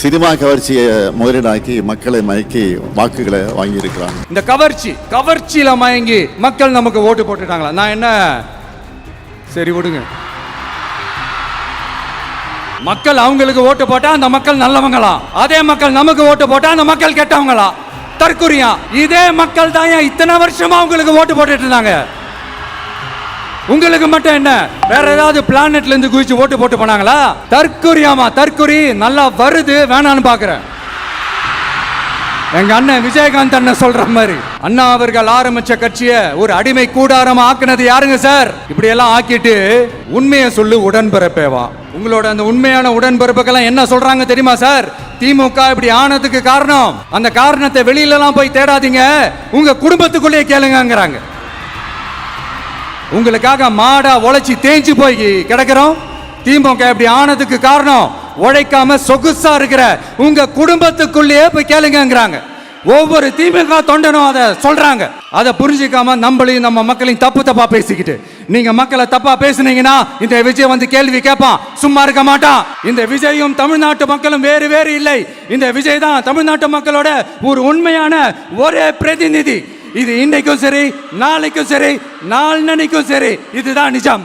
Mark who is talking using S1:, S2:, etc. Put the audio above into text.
S1: Cinema கவர்ச்சியை முதலீடாக்கி மக்களை மயக்கி வாக்குகளை வாங்கி இருக்கிறாங்க.
S2: இந்த கவர்ச்சியில மயங்கி மக்கள் நமக்கு ஓட்டு போட்டுட்டாங்களா? நான் என்ன சரி விடுங்க. மக்கள் அவங்களுக்கு ஓட்டு போட்டா அந்த மக்கள் நல்லவங்களா, அதே மக்கள் நமக்கு ஓட்டு போட்டா அந்த மக்கள் கெட்டவங்களா? தற்குறியா? இதே மக்கள் தான் இத்தனை வருஷமா உங்களுக்கு ஓட்டு போட்டுட்டு இருந்தாங்க. உங்களுக்கு மட்டும் என்ன வேற ஏதாவது பிளானட்ல இருந்து குதிச்சு ஓட்டு போட்டு போனாங்களா? தற்குறியாமா? தற்குறி நல்லா வருது வேணான்னு பாக்குறேன். எங்க அண்ணன் விஜயகாந்த் அண்ணன் சொல்ற மாதிரி அண்ணா அவர்கள் ஆரம்பிச்ச கட்சியை ஒரு அடிமை கூடாரமா ஆக்குனது யாருங்க சார்? இப்படி எல்லாம் ஆக்கிட்டு உண்மையை சொல்லு உடன்பிறப்பேவா. உங்களோட அந்த உண்மையான உடன்பிறப்புக்கெல்லாம் என்ன சொல்றாங்க தெரியுமா சார்? திமுக இப்படி ஆனதுக்கு காரணம், அந்த காரணத்தை வெளியில எல்லாம் போய் தேடாதீங்க, உங்க குடும்பத்துக்குள்ளேயே கேளுங்கங்கறாங்க. உங்களுக்காக மாடா உழைச்சி தேஞ்சு போய் கிடக்கிறோம். திமுக இப்படி ஆனதுக்கு காரணம் உழைக்காம சொகுசா இருக்கிற உங்க குடும்பத்துக்குள்ளேயே போய் கேளுங்கங்கறாங்க. ஒவ்வொரு திமுக தொண்டனும் அதை சொல்றாங்க. அதை புரிஞ்சிக்காம நம்மளையும் நம்ம மக்களையும் தப்பா பேசிக்கிட்டு, நீங்க மக்களை தப்பா பேசுனீங்கன்னா இந்த விஜய் வந்து கேள்வி கேட்பான், சும்மா இருக்க மாட்டான். இந்த விஜயும் தமிழ்நாட்டு மக்களும் வேறு வேறு இல்லை. இந்த விஜய் தான் தமிழ்நாட்டு மக்களோட ஒரு உண்மையான ஒரே பிரதிநிதி. இது இன்னைக்கும் சரி, நாளைக்கும் சரி, நாளன்னைக்கும் சரி, இதுதான் நிஜம்.